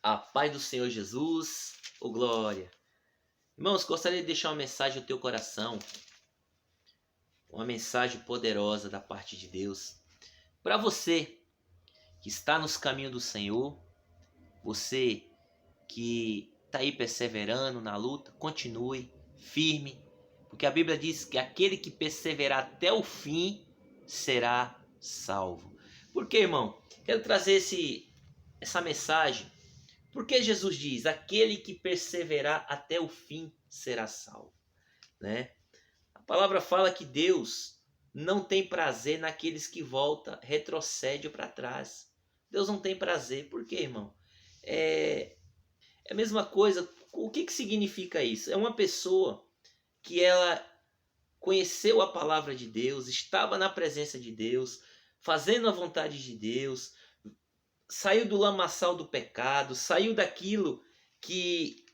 A paz do Senhor Jesus, ô glória. Irmãos, gostaria de deixar uma mensagem no teu coração, uma mensagem poderosa da parte de Deus. Para você que está nos caminhos do Senhor, você que está aí perseverando na luta, continue firme, porque a Bíblia diz que aquele que perseverar até o fim será salvo. Por quê, irmão? Quero trazer essa mensagem. Porque Jesus diz, aquele que perseverar até o fim será salvo, né? A palavra fala que Deus não tem prazer naqueles que voltam, retrocede para trás. Deus não tem prazer. Por quê, irmão? É a mesma coisa. O que significa isso? É uma pessoa que ela conheceu a palavra de Deus, estava na presença de Deus, fazendo a vontade de Deus, saiu do lamaçal do pecado, saiu daquilo que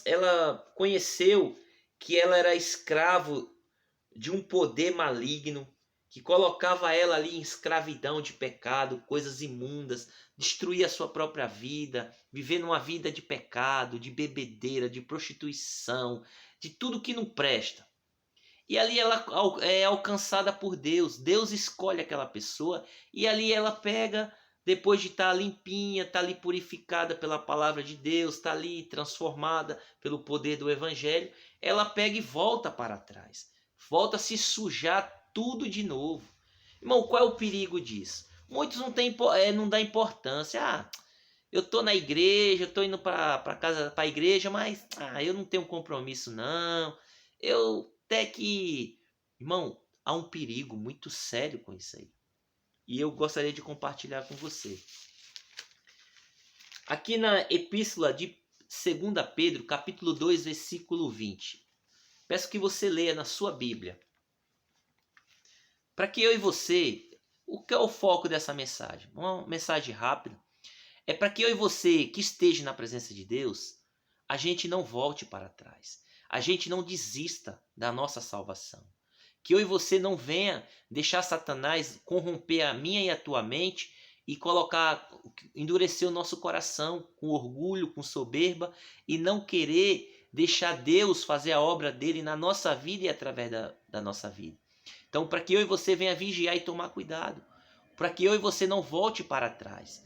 ela conheceu, que ela era escravo de um poder maligno, que colocava ela ali em escravidão de pecado, coisas imundas, destruía a sua própria vida, vivendo uma vida de pecado, de bebedeira, de prostituição, de tudo que não presta. E ali ela é alcançada por Deus. Deus escolhe aquela pessoa e ali ela pega, depois de estar limpinha, estar ali purificada pela palavra de Deus, estar ali transformada pelo poder do Evangelho, ela pega e volta para trás. Volta a se sujar tudo de novo. Irmão, qual é o perigo disso? Muitos não dão importância. Eu estou na igreja, eu estou indo para a igreja, mas eu não tenho compromisso não. Até que, irmão, há um perigo muito sério com isso aí. E eu gostaria de compartilhar com você. Aqui na epístola de 2 Pedro, capítulo 2, versículo 20. Peço que você leia na sua Bíblia. Para que eu e você, o que é o foco dessa mensagem? Uma mensagem rápida. É para que eu e você, que esteja na presença de Deus, a gente não volte para trás. A gente não desista da nossa salvação. Que eu e você não venha deixar Satanás corromper a minha e a tua mente e endurecer o nosso coração com orgulho, com soberba e não querer deixar Deus fazer a obra dele na nossa vida e através da nossa vida. Então, para que eu e você venha vigiar e tomar cuidado, para que eu e você não volte para trás.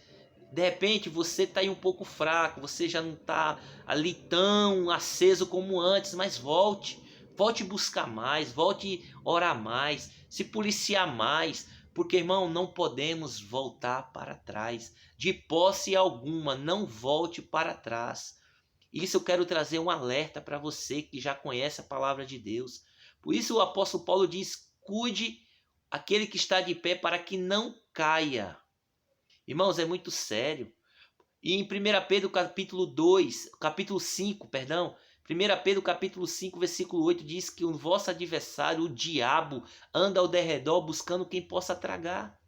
De repente você está aí um pouco fraco, você já não está ali tão aceso como antes, mas volte buscar mais, volte orar mais, se policiar mais, porque, irmão, não podemos voltar para trás, de posse alguma, não volte para trás. Isso eu quero trazer um alerta para você que já conhece a palavra de Deus. Por isso o apóstolo Paulo diz, cuide aquele que está de pé para que não caia. Irmãos, é muito sério. E em 1 Pedro capítulo 5, 1 Pedro capítulo 5, versículo 8 diz que o vosso adversário, o diabo, anda ao derredor buscando quem possa tragar.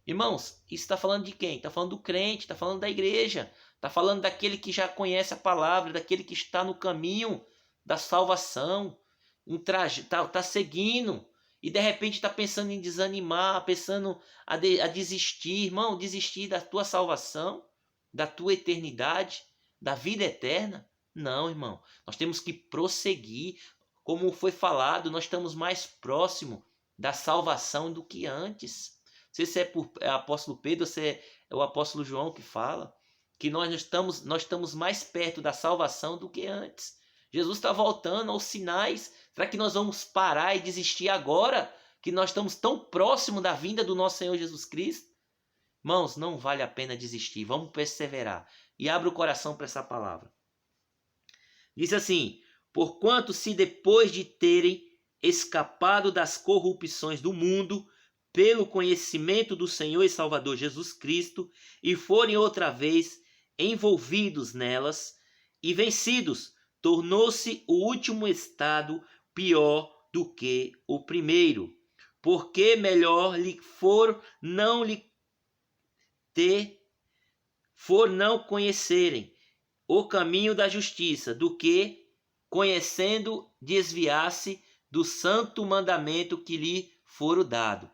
Irmãos, isso está falando de quem? Está falando do crente, está falando da igreja, está falando daquele que já conhece a palavra, daquele que está no caminho da salvação, está seguindo. E de repente está pensando em desanimar, pensando a desistir. Irmão, desistir da tua salvação, da tua eternidade, da vida eterna. Não, irmão. Nós temos que prosseguir. Como foi falado, nós estamos mais próximo da salvação do que antes. Não sei se é apóstolo Pedro ou se é o apóstolo João que fala que nós estamos mais perto da salvação do que antes. Jesus está voltando aos sinais. Será que nós vamos parar e desistir agora que nós estamos tão próximo da vinda do nosso Senhor Jesus Cristo? Irmãos, não vale a pena desistir. Vamos perseverar. E abre o coração para essa palavra. Diz assim, porquanto se depois de terem escapado das corrupções do mundo, pelo conhecimento do Senhor e Salvador Jesus Cristo, e forem outra vez envolvidos nelas e vencidos, tornou-se o último estado pior do que o primeiro, porque melhor lhe for não conhecerem o caminho da justiça, do que, conhecendo, desviar-se do santo mandamento que lhe fora dado.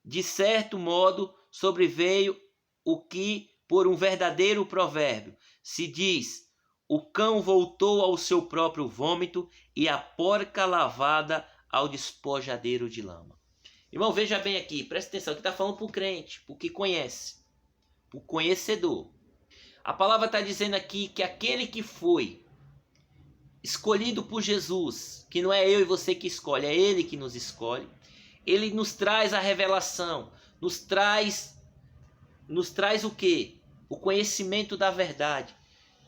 De certo modo, sobreveio o que, por um verdadeiro provérbio, se diz: o cão voltou ao seu próprio vômito e a porca lavada ao despojadeiro de lama. Irmão, veja bem aqui, presta atenção, que está falando para o crente, para o que conhece, para o conhecedor. A palavra está dizendo aqui que aquele que foi escolhido por Jesus, que não é eu e você que escolhe, é Ele que nos escolhe, Ele nos traz a revelação, nos traz o quê? O conhecimento da verdade,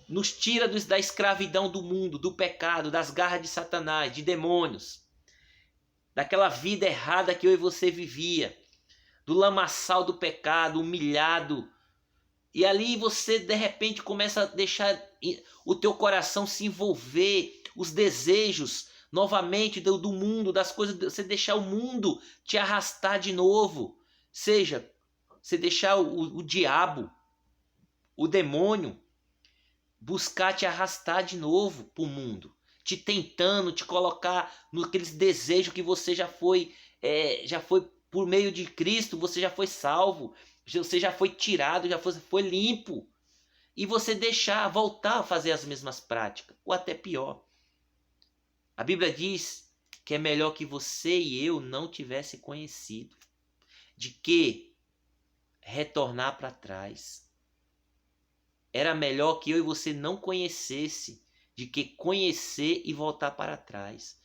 nos tira da escravidão do mundo, do pecado, das garras de Satanás, de demônios, daquela vida errada que eu e você vivia, do lamaçal do pecado, humilhado. E ali você de repente começa a deixar o teu coração se envolver, os desejos novamente do mundo, das coisas, você deixar o mundo te arrastar de novo. Seja, você deixar o diabo, o demônio, buscar te arrastar de novo para o mundo, te tentando, te colocar naqueles desejos que você já foi por meio de Cristo, você já foi salvo, você já foi tirado, já foi limpo. E você voltar a fazer as mesmas práticas, ou até pior. A Bíblia diz que é melhor que você e eu não tivesse conhecido, de que retornar para trás. Era melhor que eu e você não conhecesse, de que conhecer e voltar para trás.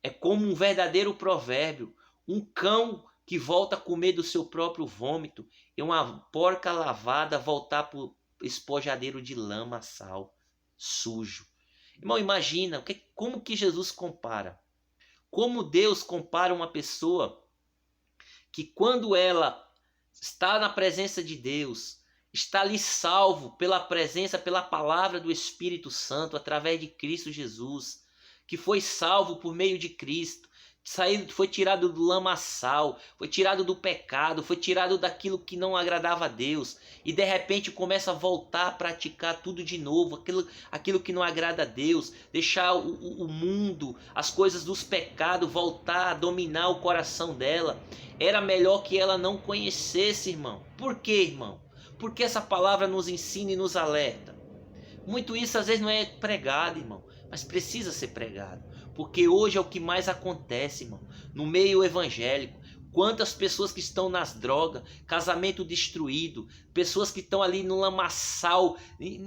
É como um verdadeiro provérbio, um cão que volta a comer do seu próprio vômito e uma porca lavada voltar para o espojadeiro de lama, sal, sujo. Irmão, imagina, como que Jesus compara? Como Deus compara uma pessoa que quando ela está na presença de Deus, está ali salvo pela presença, pela palavra do Espírito Santo, através de Cristo Jesus, que foi salvo por meio de Cristo, foi tirado do lamaçal, foi tirado do pecado, foi tirado daquilo que não agradava a Deus, e de repente começa a voltar a praticar tudo de novo, aquilo que não agrada a Deus, deixar o mundo, as coisas dos pecados voltar a dominar o coração dela. Era melhor que ela não conhecesse, irmão. Por quê, irmão? Porque essa palavra nos ensina e nos alerta. Muito isso às vezes não é pregado, irmão, mas precisa ser pregado. Porque hoje é o que mais acontece, irmão, no meio evangélico. Quantas pessoas que estão nas drogas, casamento destruído, pessoas que estão ali no lamaçal,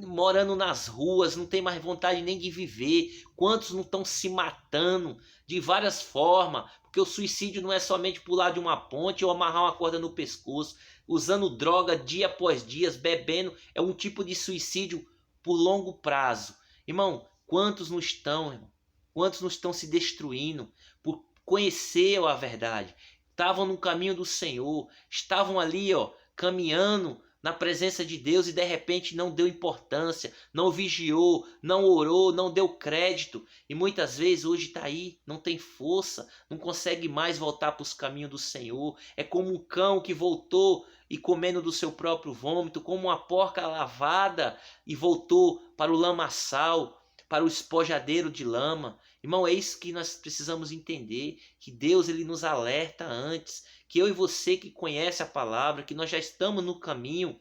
morando nas ruas, não tem mais vontade nem de viver. Quantos não estão se matando de várias formas, porque o suicídio não é somente pular de uma ponte ou amarrar uma corda no pescoço, usando droga dia após dia, bebendo, é um tipo de suicídio por longo prazo. Irmão, quantos não estão, irmão? Quantos não estão se destruindo por conhecer a verdade? Estavam no caminho do Senhor, estavam ali, caminhando na presença de Deus e de repente não deu importância, não vigiou, não orou, não deu crédito. E muitas vezes hoje está aí, não tem força, não consegue mais voltar para os caminhos do Senhor. É como um cão que voltou e comendo do seu próprio vômito, como uma porca lavada e voltou para o lamaçal, para o espojadeiro de lama. Irmão, é isso que nós precisamos entender, que Deus ele nos alerta antes, que eu e você que conhece a palavra, que nós já estamos no caminho,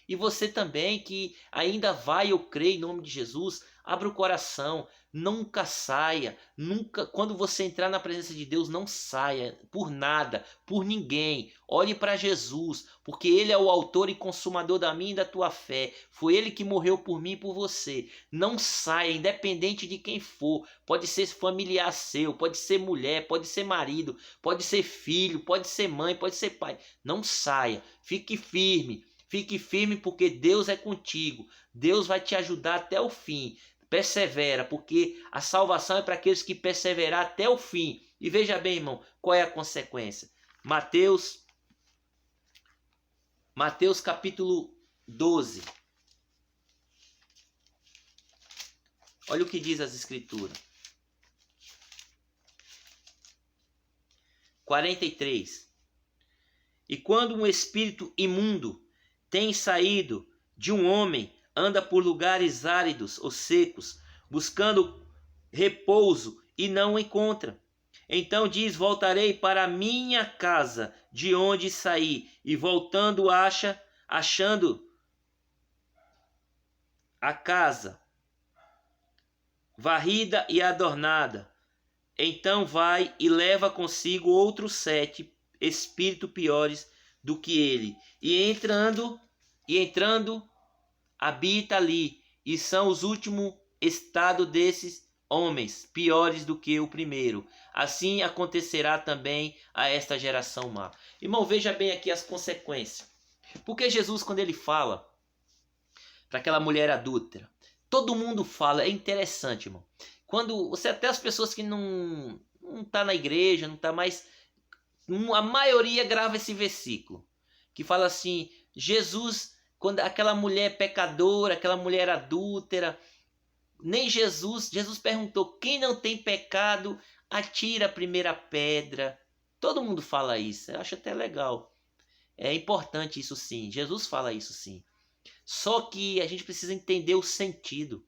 e você também que ainda vai, eu creio, em nome de Jesus, abra o coração, nunca saia, nunca, quando você entrar na presença de Deus, não saia por nada, por ninguém. Olhe para Jesus, porque Ele é o autor e consumador da minha e da tua fé. Foi Ele que morreu por mim e por você. Não saia, independente de quem for. Pode ser familiar seu, pode ser mulher, pode ser marido, pode ser filho, pode ser mãe, pode ser pai. Não saia, fique firme. Fique firme porque Deus é contigo. Deus vai te ajudar até o fim. Persevera, porque a salvação é para aqueles que perseverar até o fim. E veja bem, irmão, qual é a consequência? Mateus capítulo 12. Olha o que diz as escrituras. 43. E quando um espírito imundo tem saído de um homem, anda por lugares áridos ou secos, buscando repouso e não o encontra. Então diz: voltarei para a minha casa, de onde saí, e voltando achando a casa varrida e adornada, então vai e leva consigo outros 7 espíritos piores do que ele, e entrando habita ali, e são os últimos estados desses homens, piores do que o primeiro. Assim acontecerá também a esta geração má. Irmão, veja bem aqui as consequências. Porque Jesus, quando ele fala para aquela mulher adúltera, todo mundo fala, é interessante, irmão. Quando você, até as pessoas que não tá na igreja, não tá mais, a maioria grava esse versículo, que fala assim: Jesus, quando aquela mulher pecadora, aquela mulher adúltera, nem Jesus perguntou: quem não tem pecado, atira a primeira pedra. Todo mundo fala isso, eu acho até legal. É importante isso sim, Jesus fala isso sim. Só que a gente precisa entender o sentido.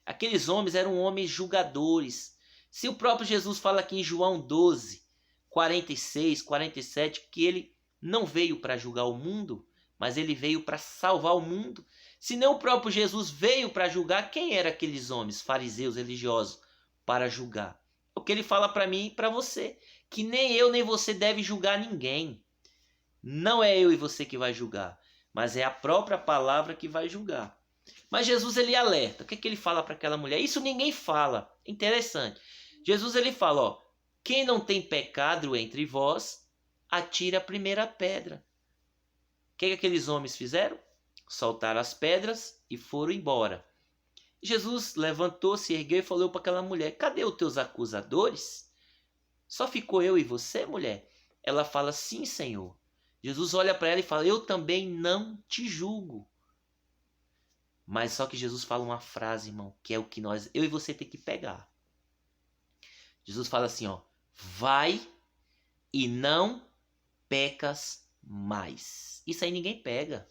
Aqueles homens eram homens julgadores. Se o próprio Jesus fala aqui em João 12, 46, 47, que ele não veio para julgar o mundo, mas ele veio para salvar o mundo. Se não o próprio Jesus veio para julgar, quem eram aqueles homens, fariseus, religiosos, para julgar? O que ele fala para mim e para você, que nem eu nem você deve julgar ninguém. Não é eu e você que vai julgar, mas é a própria palavra que vai julgar. Mas Jesus ele alerta. O que ele fala para aquela mulher? Isso ninguém fala. Interessante. Jesus ele fala, ó, quem não tem pecado entre vós, atira a primeira pedra. O que aqueles homens fizeram? Soltaram as pedras e foram embora. Jesus levantou-se, ergueu e falou para aquela mulher: cadê os teus acusadores? Só ficou eu e você, mulher? Ela fala: sim, Senhor. Jesus olha para ela e fala: eu também não te julgo. Mas só que Jesus fala uma frase, irmão, que é o que eu e você tem que pegar. Jesus fala assim, ó: vai e não pecas mais. Isso aí ninguém pega.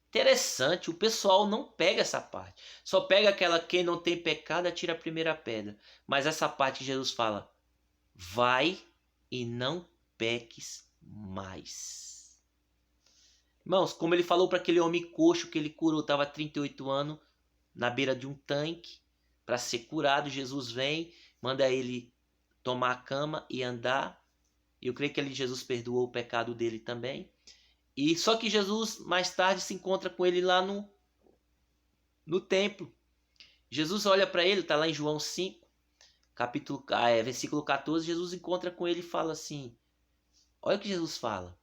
Interessante, o pessoal não pega essa parte. Só pega aquela: quem não tem pecado atira a primeira pedra. Mas essa parte que Jesus fala: vai e não peques mais. Irmãos, como ele falou para aquele homem coxo que ele curou, estava 38 anos na beira de um tanque para ser curado. Jesus vem, manda ele tomar a cama e andar. Eu creio que Jesus perdoou o pecado dele também. E só que Jesus mais tarde se encontra com ele lá no templo. Jesus olha para ele, está lá em João 5, versículo 14. Jesus encontra com ele e fala assim: olha o que Jesus fala.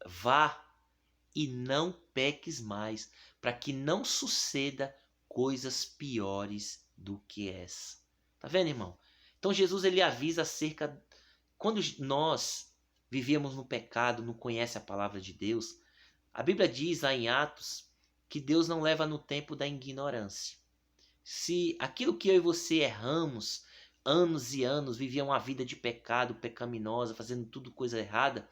Vá e não peques mais, para que não suceda coisas piores do que essa. Tá vendo, irmão? Então Jesus ele avisa acerca, quando nós vivíamos no pecado, não conhece a palavra de Deus, a Bíblia diz lá em Atos que Deus não leva no tempo da ignorância. Se aquilo que eu e você erramos, anos e anos, vivíamos uma vida de pecado, pecaminosa, fazendo tudo coisa errada,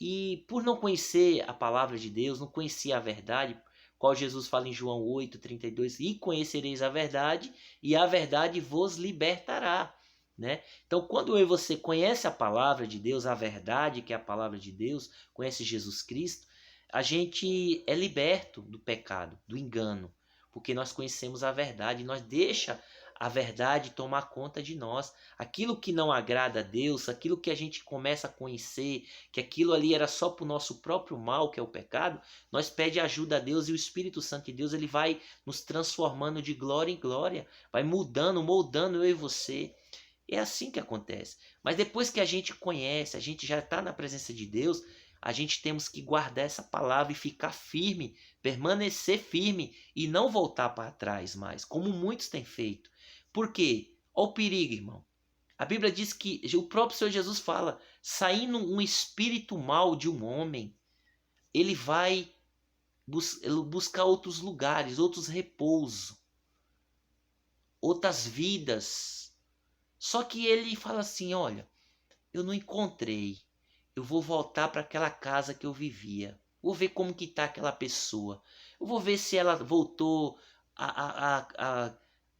e por não conhecer a palavra de Deus, não conhecia a verdade, qual Jesus fala em João 8:32, e conhecereis a verdade, e a verdade vos libertará. Né? Então, quando eu e você conhece a palavra de Deus, a verdade que é a palavra de Deus, conhece Jesus Cristo, a gente é liberto do pecado, do engano, porque nós conhecemos a verdade, nós deixa a verdade tomar conta de nós. Aquilo que não agrada a Deus, aquilo que a gente começa a conhecer, que aquilo ali era só para o nosso próprio mal, que é o pecado, nós pede ajuda a Deus e o Espírito Santo de Deus ele vai nos transformando de glória em glória, vai mudando, moldando eu e você. É assim que acontece. Mas depois que a gente conhece, a gente já está na presença de Deus, a gente temos que guardar essa palavra e ficar firme, permanecer firme e não voltar para trás mais, como muitos têm feito. Por quê? Olha o perigo, irmão. A Bíblia diz que o próprio Senhor Jesus fala: saindo um espírito mau de um homem, ele vai buscar outros lugares, outros repousos, outras vidas. Só que ele fala assim: olha, eu não encontrei. Eu vou voltar para aquela casa que eu vivia. Vou ver como que está aquela pessoa. Eu vou ver se ela voltou a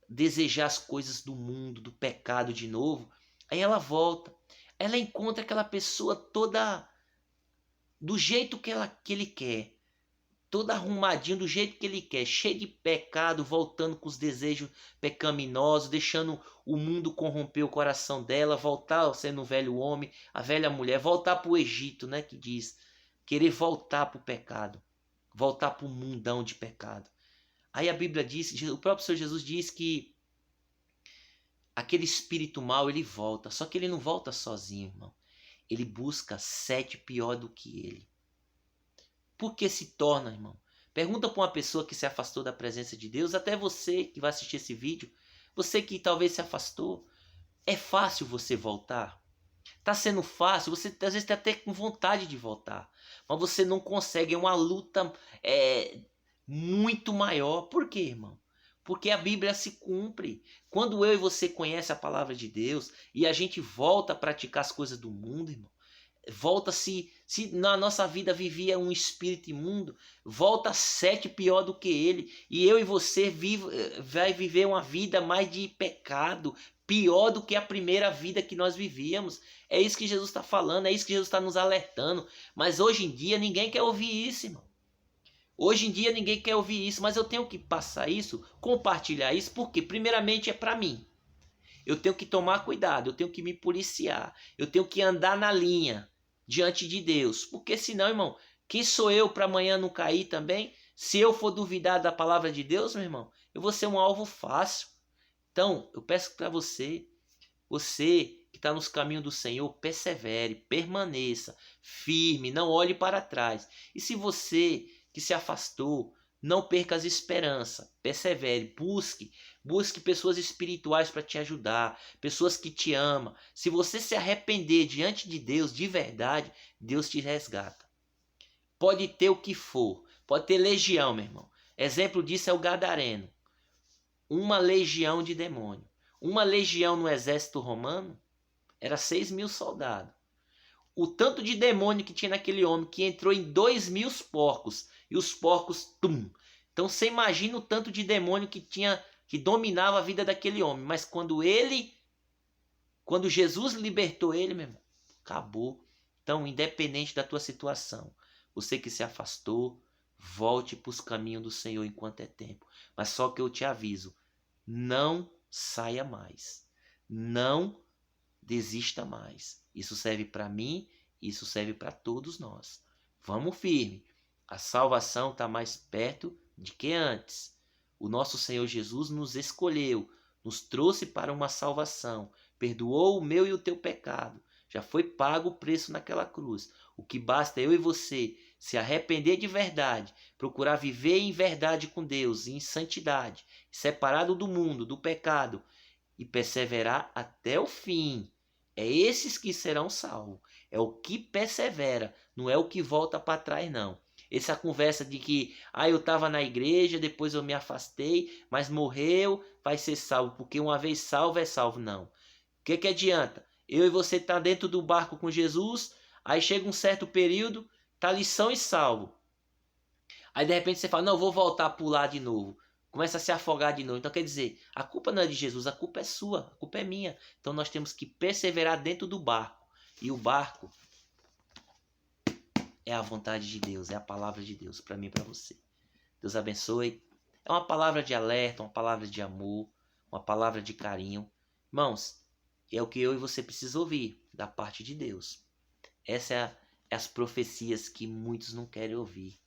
desejar as coisas do mundo, do pecado de novo. Aí ela volta. Ela encontra aquela pessoa toda do jeito que ele quer. todo arrumadinho do jeito que ele quer, cheio de pecado, voltando com os desejos pecaminosos, deixando o mundo corromper o coração dela, voltar sendo um velho homem, a velha mulher, voltar para o Egito, né, que diz, querer voltar para o pecado, voltar para o mundão de pecado. Aí a Bíblia diz, o próprio Senhor Jesus diz que aquele espírito mau, ele volta, só que ele não volta sozinho, irmão. Ele busca 7 pior do que ele. Por que se torna, irmão? Pergunta para uma pessoa que se afastou da presença de Deus, até você que vai assistir esse vídeo, você que talvez se afastou, é fácil você voltar? Tá sendo fácil, você às vezes tá até com vontade de voltar, mas você não consegue, é uma luta muito maior. Por quê, irmão? Porque a Bíblia se cumpre. Quando eu e você conhece a palavra de Deus e a gente volta a praticar as coisas do mundo, irmão, volta se na nossa vida vivia um espírito imundo, volta 7 pior do que ele, e eu e você vai viver uma vida mais de pecado, pior do que a primeira vida que nós vivíamos. É isso que Jesus está falando, é isso que Jesus está nos alertando. Mas hoje em dia ninguém quer ouvir isso, irmão. Hoje em dia ninguém quer ouvir isso, mas eu tenho que passar isso, compartilhar isso, porque primeiramente é para mim. Eu tenho que tomar cuidado, eu tenho que me policiar, eu tenho que andar na linha diante de Deus. Porque senão, irmão, quem sou eu para amanhã não cair também? Se eu for duvidar da palavra de Deus, meu irmão, eu vou ser um alvo fácil. Então, eu peço para você que está nos caminhos do Senhor, persevere, permaneça, firme, não olhe para trás. E se você que se afastou, não perca as esperanças, persevere, busque pessoas espirituais para te ajudar, pessoas que te amam. Se você se arrepender diante de Deus, de verdade, Deus te resgata. Pode ter o que for, pode ter legião, meu irmão. Exemplo disso é o gadareno. Uma legião de demônio. Uma legião no exército romano era 6.000 soldados. O tanto de demônio que tinha naquele homem, que entrou em 2.000 porcos, e os porcos, tum. Então você imagina o tanto de demônio que tinha, que dominava a vida daquele homem. Mas quando Jesus libertou ele, meu irmão, acabou. Então, independente da tua situação, você que se afastou, volte para os caminhos do Senhor enquanto é tempo. Mas só que eu te aviso, não saia mais. Não desista mais. Isso serve para mim, isso serve para todos nós. Vamos firme. A salvação está mais perto de que antes. O nosso Senhor Jesus nos escolheu, nos trouxe para uma salvação, perdoou o meu e o teu pecado. Já foi pago o preço naquela cruz. O que basta é eu e você se arrepender de verdade, procurar viver em verdade com Deus, em santidade, separado do mundo, do pecado, e perseverar até o fim. É esses que serão salvos. É o que persevera, não é o que volta para trás, não. Essa conversa de que eu estava na igreja, depois eu me afastei, mas morreu, vai ser salvo, porque uma vez salvo é salvo. Não. O que adianta? Eu e você tá dentro do barco com Jesus, aí chega um certo período, tá lição e salvo. Aí de repente você fala, não, eu vou voltar a pular de novo. Começa a se afogar de novo. Então quer dizer, a culpa não é de Jesus, a culpa é sua, a culpa é minha. Então nós temos que perseverar dentro do barco. E o barco é a vontade de Deus, é a palavra de Deus para mim e para você. Deus abençoe. É uma palavra de alerta, uma palavra de amor, uma palavra de carinho. Irmãos, é o que eu e você precisam ouvir da parte de Deus. Essa é as profecias que muitos não querem ouvir.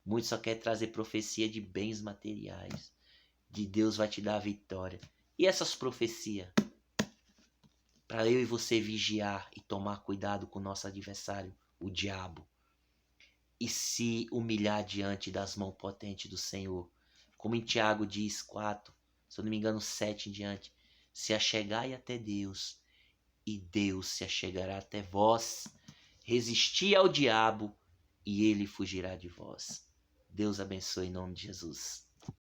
Muitos só querem trazer profecia de bens materiais. De Deus vai te dar a vitória. E essas profecias? Para eu e você vigiar e tomar cuidado com o nosso adversário, o diabo. E se humilhar diante das mãos potentes do Senhor. Como em Tiago diz 4, se eu não me engano 7 em diante. Se achegai até Deus, e Deus se achegará até vós. Resisti ao diabo, e ele fugirá de vós. Deus abençoe em nome de Jesus.